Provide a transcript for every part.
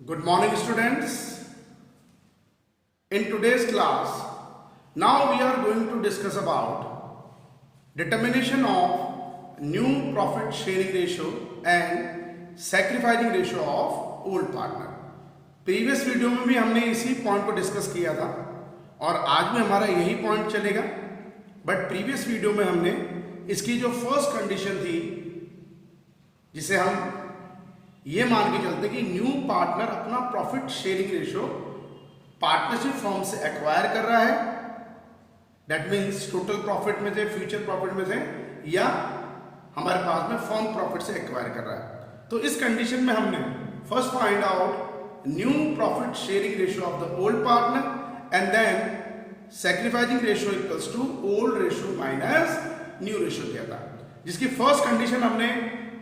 Good morning, students. In today's class, now we are going to discuss about determination of new profit sharing ratio and sacrificing ratio of old partner. Previous video में भी हमने इसी point को discuss किया था और आज भी हमारा यही पॉइंट चलेगा। बट प्रीवियस वीडियो में हमने इसकी जो फर्स्ट कंडीशन थी, जिसे हम ये मान के चलते कि न्यू पार्टनर अपना profit sharing ratio partnership form से एक्वायर कर रहा है, दैट मीन्स टोटल प्रॉफिट में से, फ्यूचर प्रॉफिट में से, या हमारे पास में फॉर्म प्रॉफिट से एक्वायर कर रहा है। तो इस कंडीशन में हमने first find out new profit sharing ratio of the old partner and then sacrificing ratio equals to old ratio minus new ratio किया था, जिसकी फर्स्ट कंडीशन हमने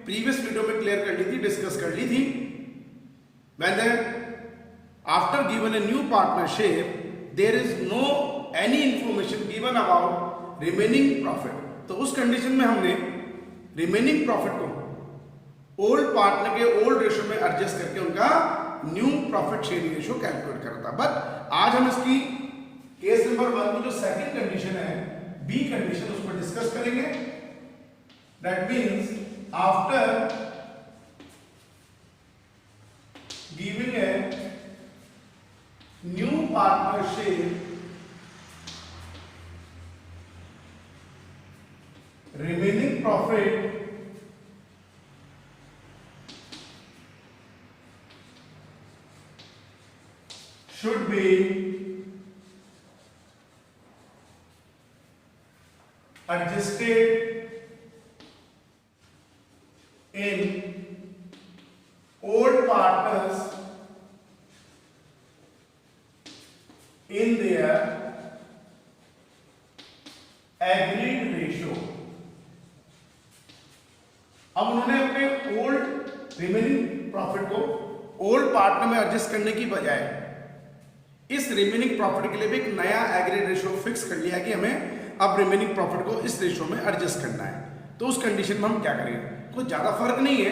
प्रीवियस वीडियो में क्लियर कर ली थी, डिस्कस कर ली थी। When after given a new partnership, there is no any information given about remaining profit. तो उस कंडीशन में हमने रिमेनिंग प्रॉफिट को ओल्ड पार्टनर के ओल्ड रेशियो में एडजस्ट करके उनका new profit sharing ratio calculate करा था। बट आज हम इसकी केस नंबर 1 की जो सेकंड कंडीशन है, बी कंडीशन, उसको डिस्कस करेंगे। That means after giving a new partnership, remaining profit should be adjusted in old partners in their agreed ratio। अब उन्होंने अपने ओल्ड रिमेनिंग प्रॉफिट को ओल्ड पार्टनर में एडजस्ट करने की बजाय इस रिमेनिंग प्रॉफिट के लिए भी एक नया एग्रीड रेशियो फिक्स कर लिया कि हमें अब रिमेनिंग प्रॉफिट को इस रेशियो में एडजस्ट करना है। तो उस कंडीशन में हम क्या करेंगे? कोई ज़्यादा फर्क नहीं है,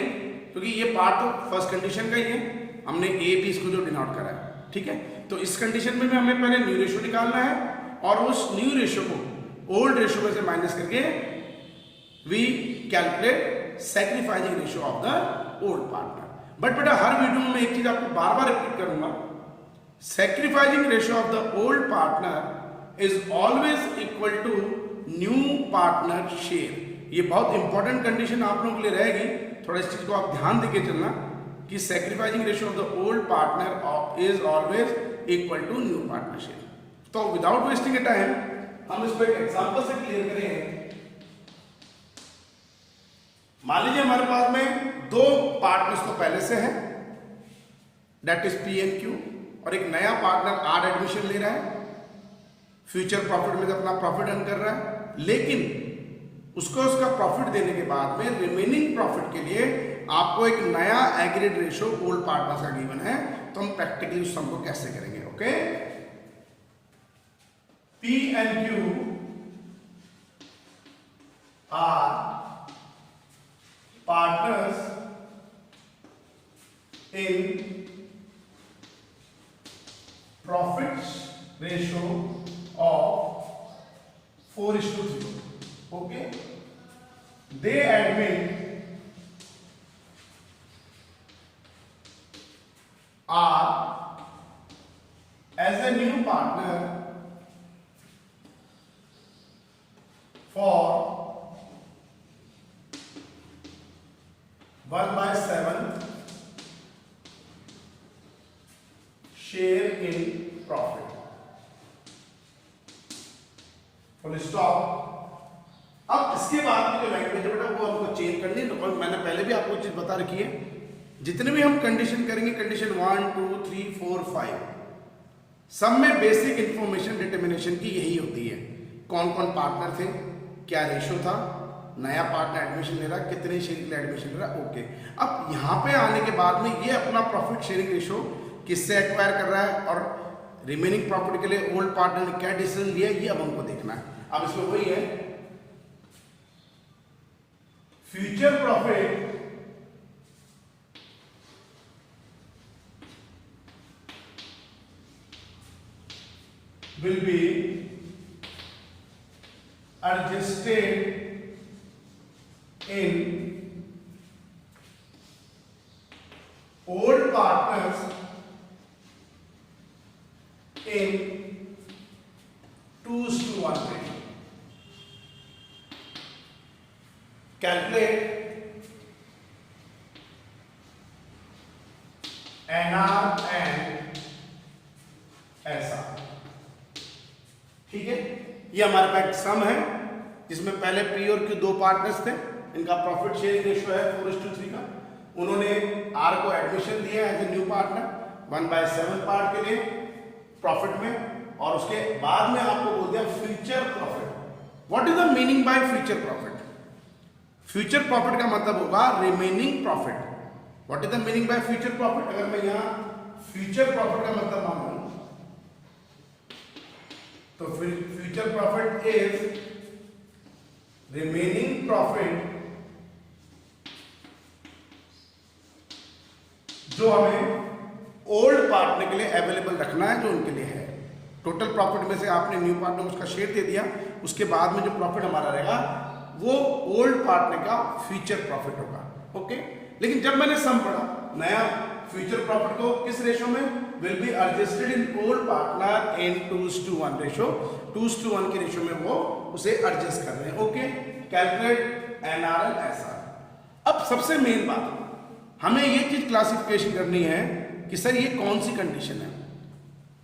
क्योंकि ये पार्ट तो फर्स्ट कंडीशन का ही है। हमने ए बी इसको जो डिनोट करा है, ठीक है। तो इस कंडीशन में भी हमें पहले न्यू रेशियो निकालना है और उस न्यू रेशियो को ओल्ड रेशियो में से माइनस करके we calculate sacrificing ratio of the old partner. But बेटा हर वीडियो में मैं एक चीज आपको बार बार रिपीट करूंगा, sacrificing ratio of the old partner is always equal to new partner share. ये बहुत इंपॉर्टेंट कंडीशन आप लोगों के लिए रहेगी, थोड़ा इस चीज को आप ध्यान देके चलना कि sacrificing ratio of the old partner is always equal to new partnership. तो विदाउट वेस्टिंग ए टाइम हम इसको एक एग्जांपल से क्लियर करें। मान लीजिए हमारे पास में दो पार्टनर्स तो पहले से है, that is P and Q, और एक नया पार्टनर आर एडमिशन ले रहा है, फ्यूचर प्रॉफिट में अपना प्रॉफिट अर्न कर रहा है, लेकिन उसको उसका प्रॉफिट देने के बाद में रिमेनिंग प्रॉफिट के लिए आपको एक नया एग्रीड रेशियो ओल्ड पार्टनर्स का गिवन है। तो हम प्रैक्टिकली उस सम को कैसे करेंगे? Okay, P and Q R partners in profit ratio of 4:0। Okay, they admit are as a new partner for 1/7 share in profit। Full stop। अब इसके बाद की जो लैंग्वेज है बेटा वो हमको चेंज करनी है। तो मैंने पहले भी आपको चीज बता रखी है, जितने भी हम कंडीशन करेंगे, कंडीशन 1 2 3 4 5, सब में बेसिक इंफॉर्मेशन डिटर्मिनेशन की यही होती है। कौन कौन पार्टनर थे, क्या रेशियो था, नया पार्टनर एडमिशन ले रहा, कितने शेयर के लिए एडमिशन ले रहा। ओके, अब यहाँ पे आने के बाद में ये अपना प्रॉफिट शेयरिंग रेशियो किससे एक्वायर कर रहा है और रिमेनिंग प्रॉफिट के लिए ओल्ड पार्टनर ने क्या डिसीजन लिया, ये अब हमको देखना है। अब इसमें वही है, future profit will be adjusted in old partners in 2:1 ratio. Calculate NR and SR. ठीक है, ये हमारे पास सम है जिसमें पहले पी और क्यू दो पार्टनर्स थे, इनका प्रॉफिट शेयरिंग रेशियो है 4:3 का। उन्होंने आर को एडमिशन दिया as a new partner 1/7 part के लिए प्रॉफिट में, और उसके बाद में आपको बोल दिया future profit. What is the meaning bye future profit? Future profit का मतलब होगा remaining profit. What is the meaning bye future profit? अगर मैं यहां फ्यूचर प्रॉफिट का मतलब मानूं तो future profit is remaining profit जो हमें ओल्ड पार्टनर के लिए अवेलेबल रखना है, जो उनके लिए है। टोटल प्रॉफिट में से आपने न्यू पार्टनर को उसका शेयर दे दिया, उसके बाद में जो प्रॉफिट हमारा रहेगा वो ओल्ड पार्टनर का फ्यूचर प्रॉफिट होगा। ओके, लेकिन जब मैंने सम पढ़ा नया फ्यूचर प्रॉफिट को किस रेशो में, will be adjusted in old partner in 2:1 ratio. 2:1 के रेशो में वो उसे एडजस्ट कर रहे हैं। Okay, calculate NRL SR. अब सबसे मेन बात, हमें ये चीज क्लासिफिकेशन करनी है कि सर ये कौन सी कंडीशन है।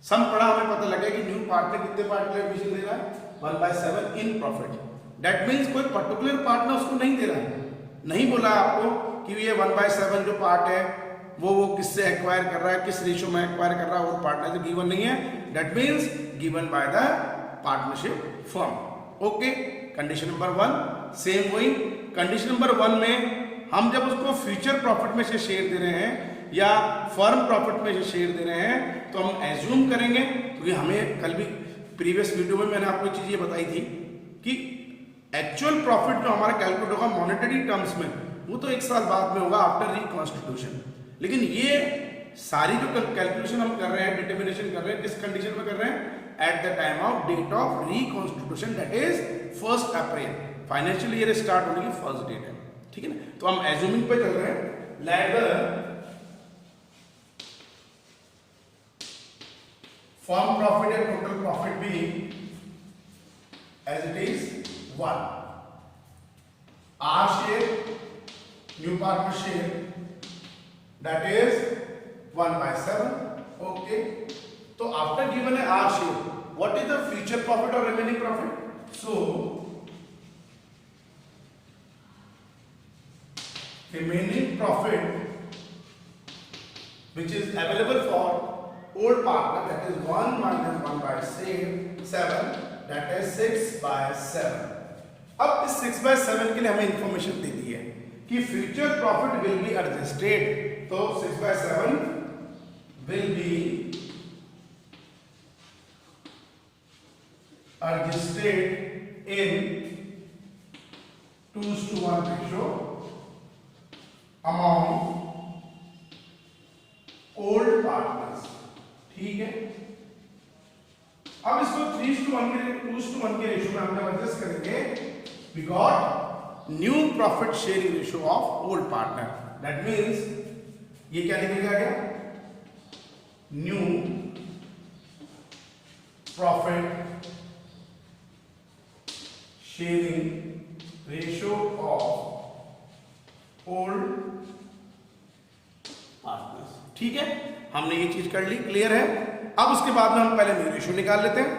सम पढ़ा, हमें पता लगा कि न्यू पार्टनर कितने पार्ट के लिए एडमिशन दे रहा है 1/7 इन प्रॉफिट। दैट मीन्स कोई पर्टिकुलर पार्टनर उसको नहीं दे रहा है, नहीं बोला आपको कि ये 1/7 जो पार्ट है वो किससे एक्वायर कर रहा है, किस रेशो में एक्वायर कर रहा है, वो पार्टनर से गिवन नहीं है। That means given by the partnership firm. Okay, condition number 1 same वही। कंडीशन नंबर 1 में हम जब उसको फ्यूचर प्रॉफिट में से शेयर दे रहे हैं या फर्म प्रॉफिट में से शेयर दे रहे हैं तो हम एज्यूम करेंगे, क्योंकि हमें कल भी प्रीवियस वीडियो में मैंने आपको चीज ये बताई थी कि एक्चुअल प्रॉफिट जो हमारा कैलकुलेट होगा मॉनेटरी टर्म्स में वो तो 1 साल बाद में होगा आफ्टर रिकॉन्स्टिट्यूशन। लेकिन ये सारी जो कैलकुलेशन हम कर रहे हैं, डिटर्मिनेशन कर रहे हैं, किस कंडीशन में कर रहे हैं, at the time of date of reconstitution, that is 1 April. Financial year start होने की फर्स्ट डेट है, ठीक है ना। तो हम एज्यूमिंग पे चल रहे हैं, let the firm profit and total profit be as it is 1। R share, new partner share, that is 1/7. Okay, so after given a R share, what is the future profit or remaining profit? So remaining profit which is available for old partner, that is 1 minus 1/7, that is 6/7. अब इस 6/7 के लिए हमें information दे दी है कि future profit will be adjusted, तो 6/7 will be adjusted in 2:1 ratio among old partners। ठीक है, अब इसको 3:1 के 2:1 के रेशियो में हम जब एडजस्ट करेंगे, we got new profit sharing ratio of old partner. That means ये क्या लिखेगा, क्या new profit sharing ratio of old partners. ठीक है, हमने ये चीज कर ली, क्लियर है। अब उसके बाद में हम पहले न्यू रेशियो निकाल लेते हैं।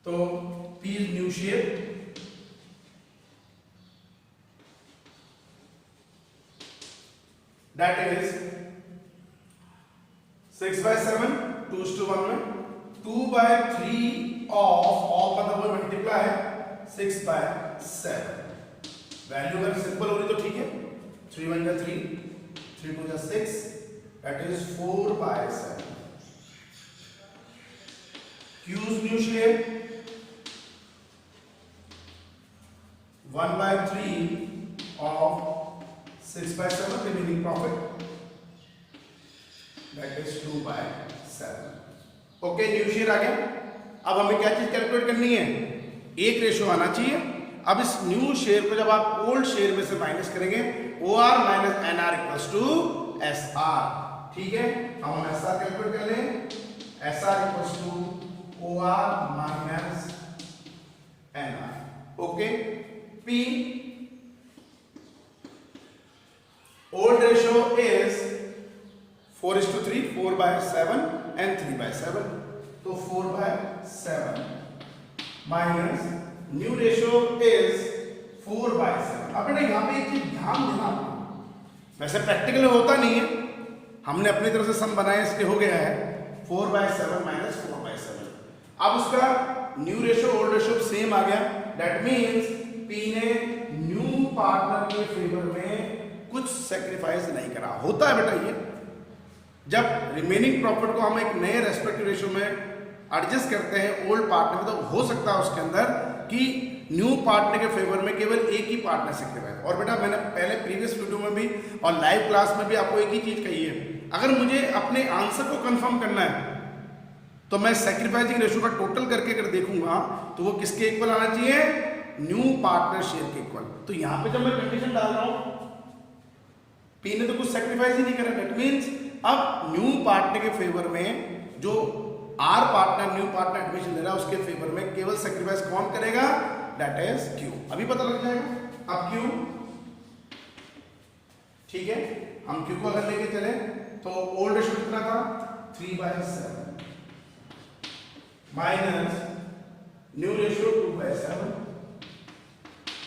तो P new share, that is 6/7 2:1 में 2/3 of मतलब वो मल्टीप्लाई है 6/7। वैल्यू अगर सिंपल हो रही तो ठीक है, 3 1 जा 3, 3 2 जा 6, that is 4/7। Q's new share 1/3 of 6/7 remaining profit, that is 2/7। Okay, new share आ गया। अब हमें क्या चीज कैलकुलेट करनी है, एक रेशो आना चाहिए। अब इस न्यू शेयर को जब आप ओल्ड शेयर में से माइनस करेंगे, OR minus NR equals to SR, ठीक है। हम SR कैलकुलेट कर लें, SR equals to OR minus NR, okay. P old ratio is 4:3, 4/7 and 3/7, तो 4/7 माइनस न्यू रेशियो इज 4/7। अब बेटा यहाँ पे एक चीज ध्यान देना, वैसे प्रैक्टिकल होता नहीं है, हमने अपनी तरफ से सम बनाया इसलिए हो गया है 4/7 माइनस 4/7। अब उसका new ratio old ratio same आ गया, दैट मीन्स पी ने न्यू पार्टनर के फेवर में कुछ सेक्रीफाइस नहीं करा। होता है बेटा ये, जब रिमेनिंग प्रॉफिट को हम एक नए रेस्पेक्टिव रेशियो में एडजस्ट करते हैं ओल्ड पार्टनर में, तो हो सकता है उसके अंदर कि न्यू पार्टनर के फेवर में केवल एक ही पार्टनर सेक्रीफाइस। और बेटा मैंने पहले प्रीवियस वीडियो में भी और लाइव क्लास में भी आपको एक ही चीज कही है, अगर मुझे अपने आंसर को कंफर्म करना है तो मैं सेक्रीफाइसिंग रेशियो का टोटल करके अगर देखूंगा तो वो किसके इक्वल आना चाहिए, न्यू पार्टनर शेयर के इक्वल। तो यहां पे जब मैं कंडीशन डाल रहा हूं, पी ने तो कुछ सेक्रीफाइस ही नहीं करा, दैट मीन्स अब न्यू पार्टनर के फेवर में जो R partner new partner admission ले रहा है उसके फेवर में केवल सेक्रीफाइस कौन करेगा, दैट इज क्यू। अभी पता लग जाएगा। अब क्यू, ठीक है, हम क्यू को अगर लेके चले तो ओल्ड रेशियो कितना था 3/7 minus new ratio 2/7,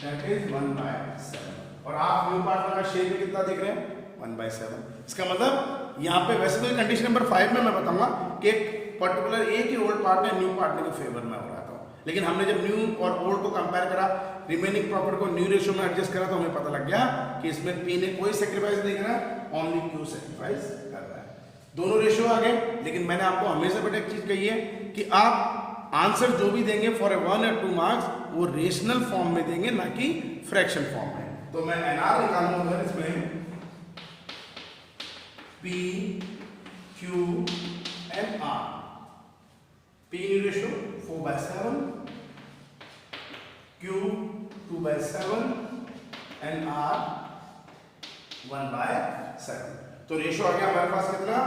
that is 1/7। और आप न्यू पार्टनर का शेयर में कितना देख रहे हैं 1/7। इसका मतलब यहाँ पे वैसे तो कंडीशन नंबर 5 में मैं बताऊंगा कि एक पर्टिकुलर एक ही ओल्ड पार्टनर न्यू पार्टनर के फेवर में हो रहा था, लेकिन हमने जब न्यू और ओल्ड को कंपेयर करा, रिमेनिंग प्रॉफिट को न्यू रेशियो में एडजस्ट करा, तो हमें पता लग गया कि इसमें पी ने कोई सेक्रीफाइस नहीं करा, ओनली क्यू सेक्रीफाइस कर रहा है। दोनों रेशियो आ गए, लेकिन मैंने आपको हमेशा बेटा एक चीज कही है कि आप आंसर जो भी देंगे फॉर 1 या 2 मार्क्स वो रेशनल फॉर्म में देंगे, ना कि फ्रैक्शन फॉर्म में। तो मैं एनआर निकालूंगा इसमें P, Q and R। P new ratio 4/7, Q 2/7 and R 1/7। तो रेशियो आ गया हमारे पास कितना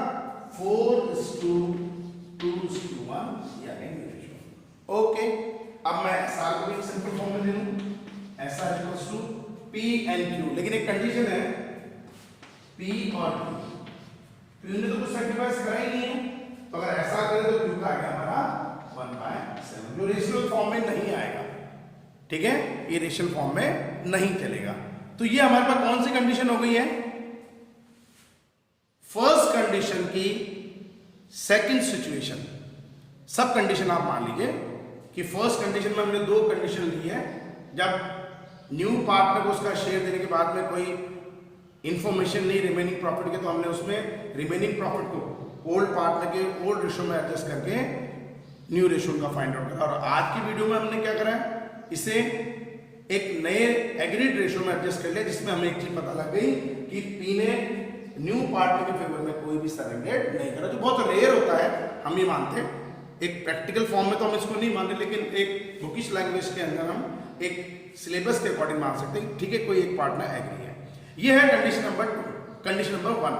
4:2:1, ये आ गया न्यू रेशियो। ओके, अब मैं SR को भी सिंपल फॉर्म में दे दूं, SR equals to P and Q, लेकिन एक कंडीशन है P और Q, Q ने तो कुछ सेक्रीफाइस करा ही नहीं है, तो अगर ऐसा करें तो Q का आ गया हमारा 1/7, जो रेशनल फॉर्म में नहीं आएगा, ठीक है, ये रेशनल फॉर्म में नहीं चलेगा। तो ये हमारे पास कौन सी कंडीशन हो गई है, फर्स्ट कंडीशन की सेकंड सिचुएशन। सब कंडीशन आप मान लीजिए कि फर्स्ट कंडीशन में हमने 2 कंडीशन ली है, जब न्यू पार्टनर को उसका शेयर देने के बाद में कोई इंफॉर्मेशन नहीं रिमेनिंग प्रॉफिट के, तो हमने उसमें रिमेनिंग प्रॉफिट को ओल्ड पार्टनर के ओल्ड रेशियो में एडजस्ट करके न्यू रेशियो का फाइंड आउट करा। और आज की वीडियो में हमने क्या करा है, इसे एक नए एग्रीड रेशियो में एडजस्ट कर लिया, जिसमें हमें एक चीज पता लग गई कि पी ने न्यू पार्टनर के फेवर में कोई भी सरेंडर नहीं करा, जो बहुत रेयर होता है, हम ये मानते हैं। एक प्रैक्टिकल फॉर्म में तो हम इसको नहीं मानते, लेकिन एक बुकिश लैंग्वेज के अंदर हम एक सिलेबस के अकॉर्डिंग मान सकते हैं, ठीक है, कोई एक पार्टनर एग्री है। ये है कंडीशन नंबर 2। कंडीशन नंबर 1,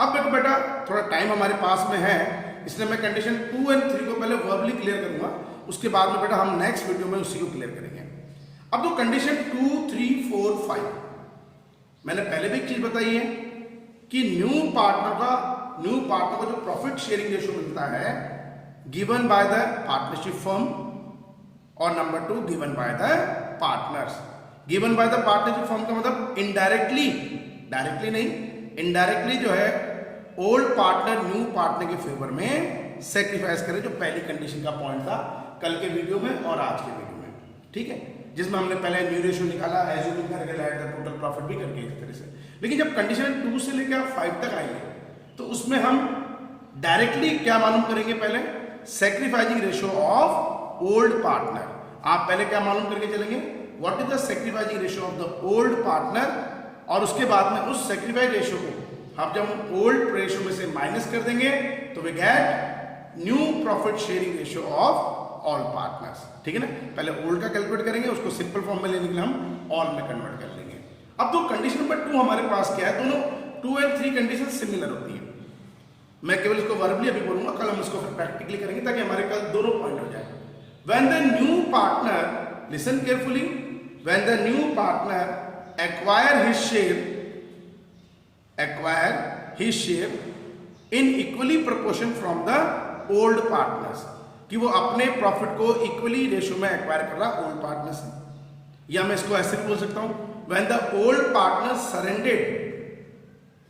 अब देखो बेटा थोड़ा टाइम हमारे पास में है, इसलिए मैं कंडीशन 2 और 3 को पहले वर्बली क्लियर करूंगा, उसके बाद में बेटा हम नेक्स्ट वीडियो में उसी को क्लियर करेंगे। अब तो कंडीशन 2, 3, 4, 5 मैंने पहले भी एक चीज बताई है कि न्यू पार्टनर को जो प्रॉफिट शेयरिंग रेशियो मिलता है given by the partnership firm, और number 2 given by the partners. Given by the partnership firm का मतलब इनडायरेक्टली, डायरेक्टली नहीं, इनडायरेक्टली जो है ओल्ड पार्टनर न्यू पार्टनर के फेवर में सेक्रीफाइस करे, जो पहली कंडीशन का पॉइंट था कल के वीडियो में और आज के वीडियो में, ठीक है, जिसमें हमने पहले न्यू रेशियो निकाला, एज्यूमिंग करके लाया था, टोटल प्रॉफिट भी करके इस तरह से। लेकिन जब कंडीशन 2 से लेकर 5 तक आई है, तो उसमें हम डायरेक्टली क्या मालूम करेंगे, पहले sacrificing ratio of old partner. आप पहले क्या मालूम करके चलेंगे, what is the sacrificing ratio of the old partner, और उसके बाद में उस सेक्रीफाइस रेशियो को आप जब ओल्ड रेशियो में से माइनस कर देंगे तो we get new profit sharing ratio of all partners. ठीक है ना, पहले ओल्ड का कैलकुलेट करेंगे, उसको सिंपल फॉर्म में लेने के लिए हम ऑल में कन्वर्ट कर लेंगे। अब तो कंडीशन नंबर 2 हमारे पास क्या है, दोनों 2 और 3 कंडीशन सिमिलर होती है। मैं केवल इसको वर्बली अभी बोलूंगा, कल हम इसको फिर प्रैक्टिकली करेंगे ताकि हमारे कल दोनों पॉइंट हो जाए। When the new partner, listen carefully, when the new partner acquire his share in equally proportion from the old partners, कि वो अपने प्रॉफिट को इक्वली रेशियो में एक्वायर कर रहा ओल्ड पार्टनर से। या मैं इसको ऐसे भी बोल सकता हूं, when the old partner surrendered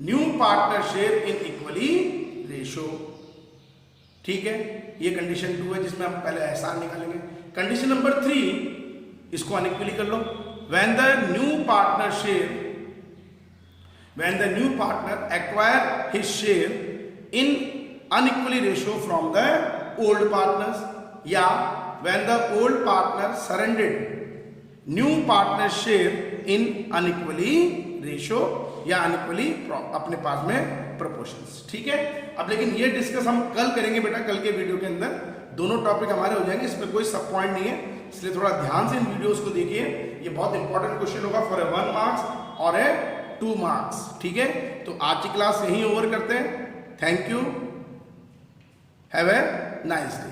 new partner share in equally ratio. ठीक है, ये कंडीशन 2 है जिसमें हम पहले एहसान निकालेंगे। कंडीशन नंबर 3, इसको अनइक्वली कर लो, when the new partner acquire his share in unequally ratio from the old partners, या when the old partner surrendered new partner share in unequally ratio या unequally अपने पास में proportions। ठीक है, अब लेकिन ये डिस्कस हम कल करेंगे बेटा, कल के वीडियो के अंदर दोनों टॉपिक हमारे हो जाएंगे, इसमें कोई सब पॉइंट नहीं है, इसलिए थोड़ा ध्यान से इन वीडियोस को देखिए। ये बहुत इंपॉर्टेंट क्वेश्चन होगा फॉर 1 मार्क्स और 2 मार्क्स। ठीक है, तो आज की क्लास यहीं ओवर करते हैं। Thank you, have a nice day.